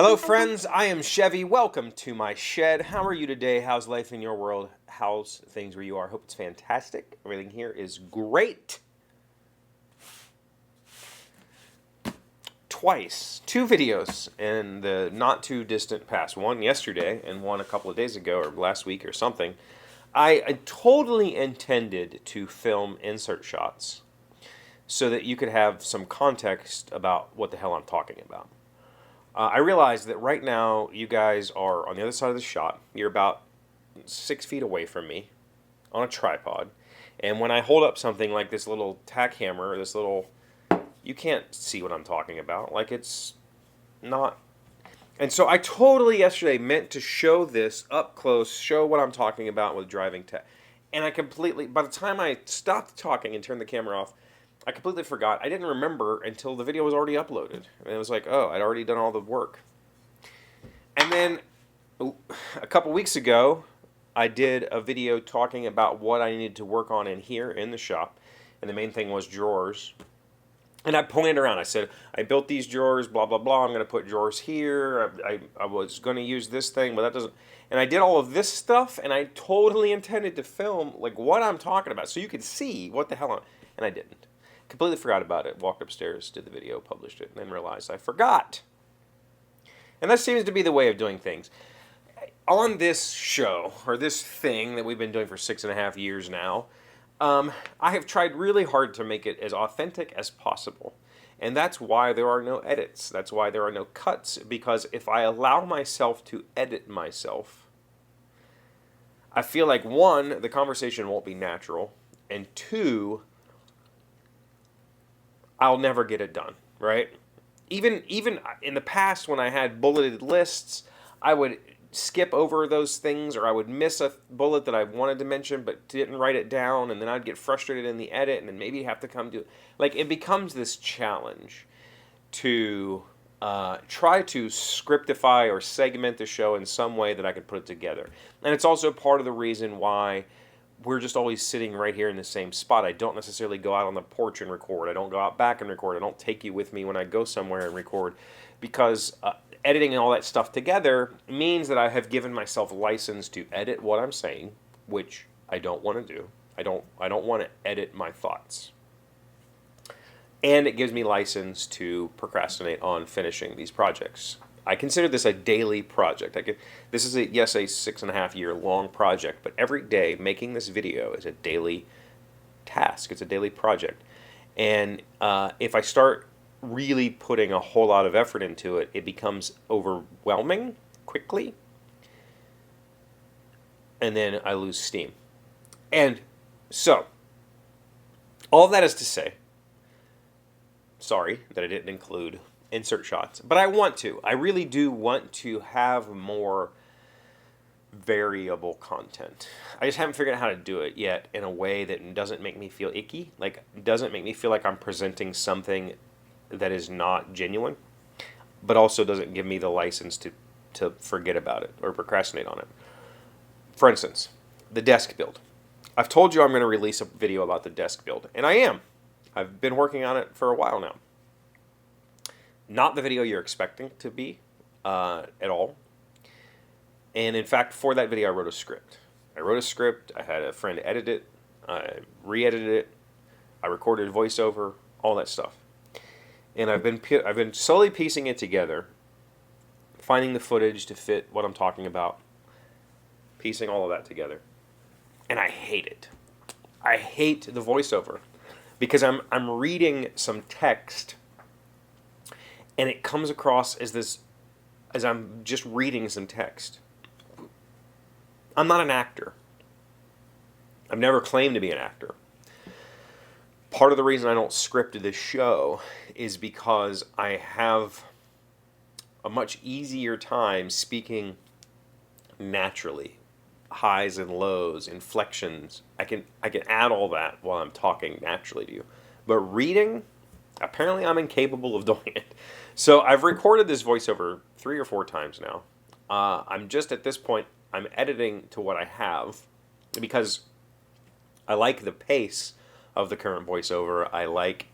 Hello friends, I am Chevy. Welcome to my shed. How are you today? How's life in your world? How's things where you are? Hope it's fantastic. Everything here is great. Two videos in the not too distant past. One yesterday and one a couple of days ago or last week or something. I totally intended to film insert shots so that you could have some context about what the hell I'm talking about. I realize that right now you guys are on the other side of the shot. You're about 6 feet away from me on a tripod. And when I hold up something like this little tack hammer, or this little, you can't see what I'm talking about. Like it's not. And so I totally yesterday meant to show this up close, show what I'm talking about with driving tech. And I completely, by the time I stopped talking and turned the camera off, I completely forgot. I didn't remember until the video was already uploaded. And it was like, oh, I'd already done all the work. And then a couple weeks ago, I did a video talking about what I needed to work on in here in the shop. And the main thing was drawers. And I pointed around. I said, I built these drawers, blah, blah, blah. I'm going to put drawers here. I was going to use this thing, but that doesn't. And I did all of this stuff, and I totally intended to film like what I'm talking about so you could see what the hell I'm. And I didn't. Completely forgot about it. Walked upstairs, did the video, published it, and then realized I forgot. And that seems to be the way of doing things. On this show, or this thing that we've been doing for 6.5 years now, I have tried really hard to make it as authentic as possible. And that's why there are no edits. That's why there are no cuts. Because if I allow myself to edit myself, I feel like, one, the conversation won't be natural. And two, I'll never get it done, right? Even in the past when I had bulleted lists, I would skip over those things, or I would miss a bullet that I wanted to mention but didn't write it down, and then I'd get frustrated in the edit and then maybe have to come to it. Like, it becomes this challenge to try to scriptify or segment the show in some way that I could put it together. And it's also part of the reason why we're just always sitting right here in the same spot. I don't necessarily go out on the porch and record. I don't go out back and record. I don't take you with me when I go somewhere and record, because editing and all that stuff together means that I have given myself license to edit what I'm saying, which I don't want to do. I don't want to edit my thoughts. And it gives me license to procrastinate on finishing these projects. I consider this a daily project. This is a 6.5 year long project, but every day making this video is a daily task. It's a daily project. And if I start really putting a whole lot of effort into it, it becomes overwhelming quickly. And then I lose steam. And so, all that is to say, sorry that I didn't include insert shots, but I want to. I really do want to have more variable content. I just haven't figured out how to do it yet in a way that doesn't make me feel icky, like doesn't make me feel like I'm presenting something that is not genuine, but also doesn't give me the license to forget about it or procrastinate on it. For instance, the desk build. I've told you I'm going to release a video about the desk build, and I am. I've been working on it for a while now. Not the video you're expecting to be at all. And in fact, for that video, I wrote a script. I had a friend edit it. I re-edited it. I recorded voiceover, all that stuff. And I've been slowly piecing it together, finding the footage to fit what I'm talking about, piecing all of that together. And I hate it. I hate the voiceover because I'm reading some text, and it comes across as I'm just reading some text. I'm not an actor. I've never claimed to be an actor. Part of the reason I don't script this show is because I have a much easier time speaking naturally. Highs and lows, inflections. I can add all that while I'm talking naturally to you. But reading, apparently I'm incapable of doing it. So I've recorded this voiceover 3 or 4 times now. I'm just at this point, I'm editing to what I have because I like the pace of the current voiceover. I like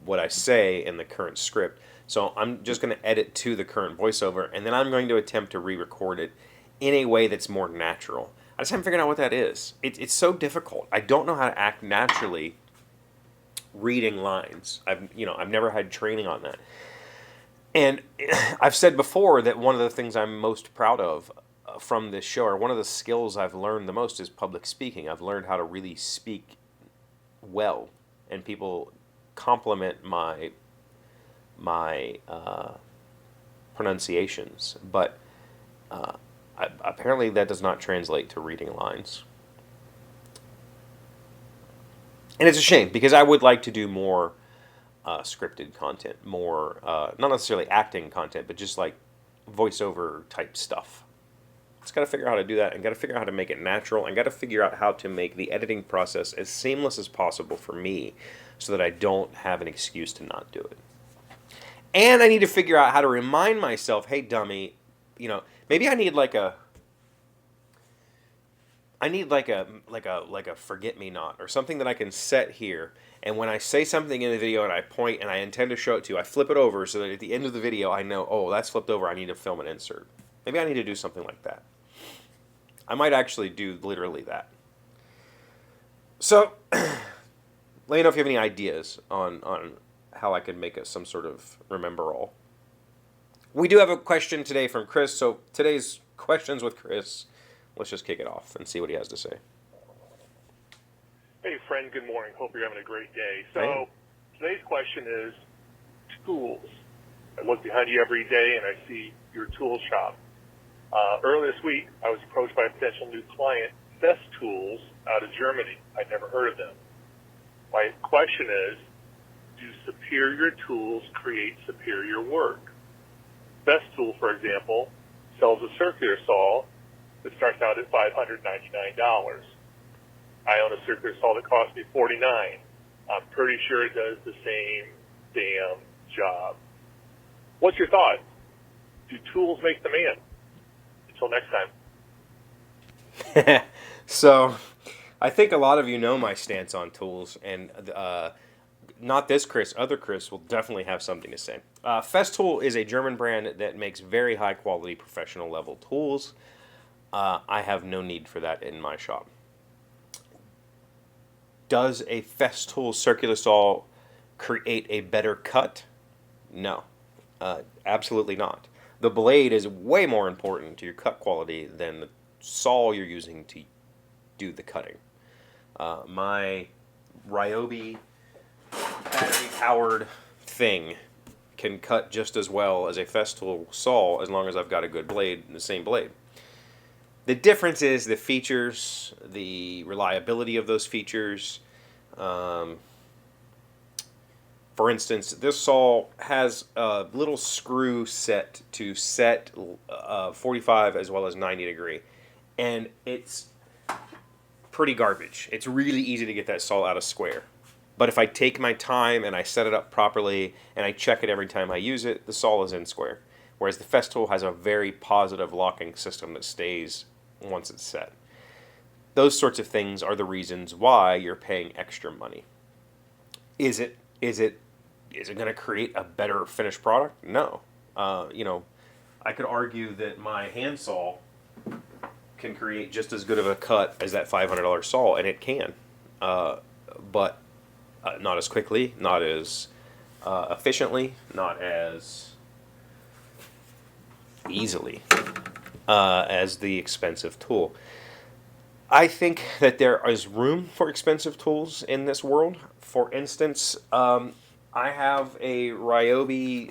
what I say in the current script. So I'm just going to edit to the current voiceover, and then I'm going to attempt to re-record it in a way that's more natural. I just haven't figured out what that is. It's so difficult. I don't know how to act naturally reading lines. I've never had training on that. And I've said before that one of the things I'm most proud of from this show, or one of the skills I've learned the most, is public speaking. I've learned how to really speak well, and people compliment my pronunciations, but apparently that does not translate to reading lines. And it's a shame, because I would like to do more scripted content, more, not necessarily acting content, but just like voiceover type stuff. Just got to figure out how to do that, and got to figure out how to make it natural, and got to figure out how to make the editing process as seamless as possible for me, so that I don't have an excuse to not do it. And I need to figure out how to remind myself, hey dummy, maybe I need like a forget-me-not, or something that I can set here, and when I say something in the video and I point and I intend to show it to you, I flip it over so that at the end of the video I know, oh, that's flipped over, I need to film an insert. Maybe I need to do something like that. I might actually do literally that. So, let me know if you have any ideas on how I could make some sort of remember-all. We do have a question today from Chris, so today's Questions with Chris. Let's just kick it off and see what he has to say. Hey, friend, good morning. Hope you're having a great day. So, today's question is tools. I look behind you every day and I see your tool shop. Earlier this week, I was approached by a potential new client, Best Tools, out of Germany. I'd never heard of them. My question is, do superior tools create superior work? Best Tool, for example, sells a circular saw that starts out at $599. I own a circular saw that cost me $49. I'm pretty sure it does the same damn job. What's your thought? Do tools make the man? Until next time. So, I think a lot of you know my stance on tools, and not this Chris, other Chris will definitely have something to say. Festool is a German brand that makes very high quality professional level tools. I have no need for that in my shop. Does a Festool circular saw create a better cut? No, absolutely not. The blade is way more important to your cut quality than the saw you're using to do the cutting. My Ryobi battery-powered thing can cut just as well as a Festool saw, as long as I've got a good blade, the same blade. The difference is the features, the reliability of those features. For instance, this saw has a little screw set to set 45 as well as 90 degree, and it's pretty garbage. It's really easy to get that saw out of square. But if I take my time and I set it up properly and I check it every time I use it, the saw is in square. Whereas the Festool has a very positive locking system that stays once it's set. Those sorts of things are the reasons why you're paying extra money. Is it going to create a better finished product? No. I could argue that my handsaw can create just as good of a cut as that $500 saw, and it can. But not as quickly, not as efficiently, not as easily as the expensive tool. I think that there is room for expensive tools in this world. For instance, I have a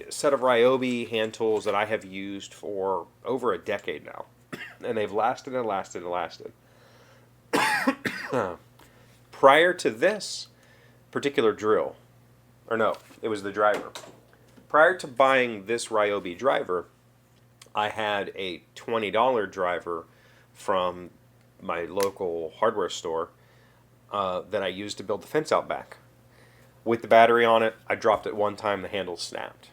set of Ryobi hand tools that I have used for over a decade now. And they've lasted and lasted and lasted. Prior to this particular drill, or no, it was the driver. Prior to buying this Ryobi driver, I had a $20 driver from my local hardware store that I used to build the fence out back. With the battery on it, I dropped it one time, the handle snapped.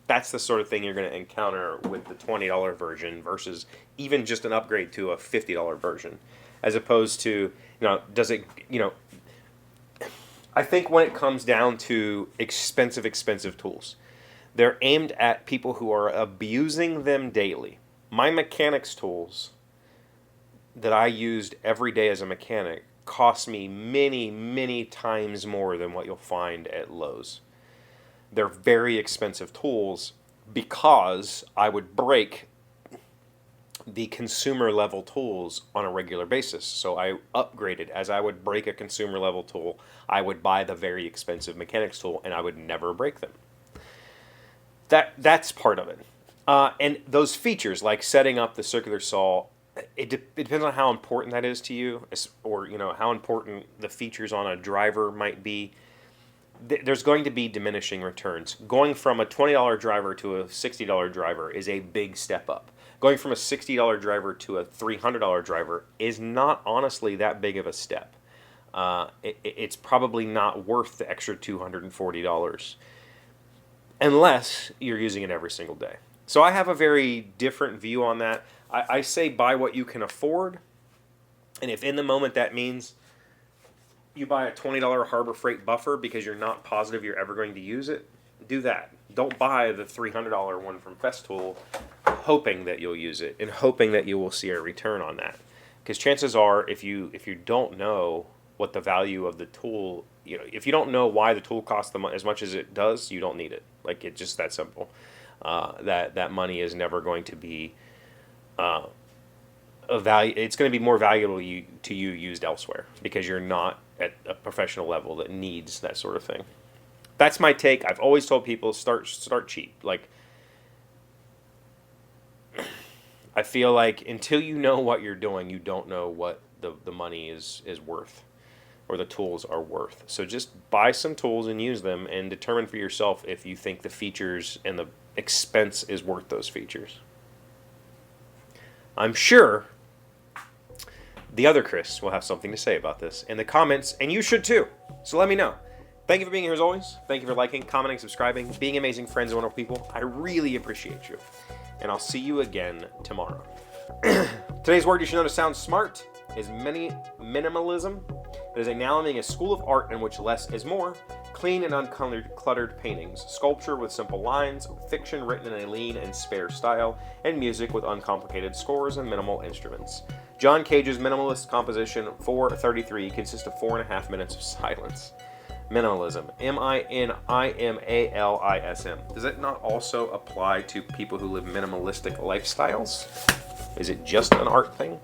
That's the sort of thing you're going to encounter with the $20 version versus even just an upgrade to a $50 version. As opposed to, I I think when it comes down to expensive tools, they're aimed at people who are abusing them daily. My mechanics tools that I used every day as a mechanic cost me many times more than what you'll find at Lowe's. They're very expensive tools because I would break the consumer level tools on a regular basis. So I upgraded. As I would break a consumer level tool, I would buy the very expensive mechanics tool and I would never break them. That's part of it. And those features like setting up the circular saw, it depends on how important that is to you, or how important the features on a driver might be. There's going to be diminishing returns. Going from a $20 driver to a $60 driver is a big step up. Going from a $60 driver to a $300 driver is not honestly that big of a step. It's probably not worth the extra $240 unless you're using it every single day. So I have a very different view on that. I say buy what you can afford, and if in the moment that means you buy a $20 Harbor Freight buffer because you're not positive you're ever going to use it, do that. Don't buy the $300 one from Festool hoping that you'll use it and hoping that you will see a return on that. Because chances are, if you don't know what the value of the tool, if you don't know why the tool costs as much as it does, you don't need it. Like, it's just that simple. That money is never going to be a value. It's going to be more valuable to you used elsewhere because you're not at a professional level that needs that sort of thing. That's my take. I've always told people start cheap. Like, I feel like until you know what you're doing, you don't know what the money is worth or the tools are worth. So just buy some tools and use them and determine for yourself if you think the features and the expense is worth those features. I'm sure the other Chris will have something to say about this in the comments, and you should too. So let me know. Thank you for being here as always. Thank you for liking, commenting, subscribing, being amazing friends and wonderful people. I really appreciate you. And I'll see you again tomorrow. Today's word you should know to sound smart is minimalism. It is a noun meaning a school of art in which less is more. Clean and uncluttered paintings, sculpture with simple lines, fiction written in a lean and spare style, and music with uncomplicated scores and minimal instruments. John Cage's minimalist composition 433 consists of 4.5 minutes of silence. Minimalism, M-I-N-I-M-A-L-I-S-M. Does it not also apply to people who live minimalistic lifestyles? Is it just an art thing?